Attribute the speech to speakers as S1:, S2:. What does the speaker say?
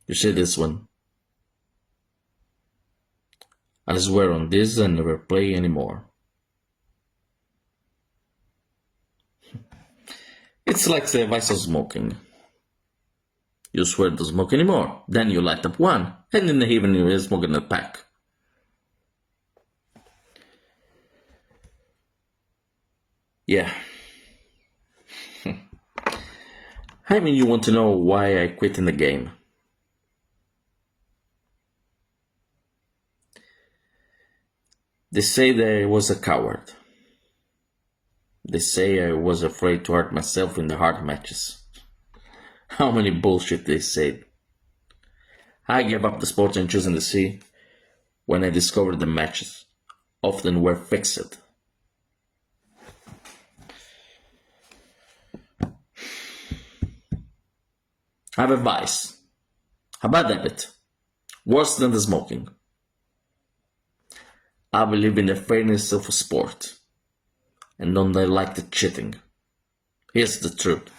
S1: You see this one? I swear on this I never play anymore. It's like the vice of smoking. You swear to smoke anymore, then you light up one, and in the evening you're smoking a pack. Yeah. I mean, you want to know why I quit in the game. They say that I was a coward. They say I was afraid to hurt myself in the hard matches. How many bullshit they said. I gave up the sport and choosing the sea when I discovered the matches often were fixed. I have a vice, a bad habit, worse than the smoking. I believe in the fairness of a sport, and don't I like the cheating. Here's the truth.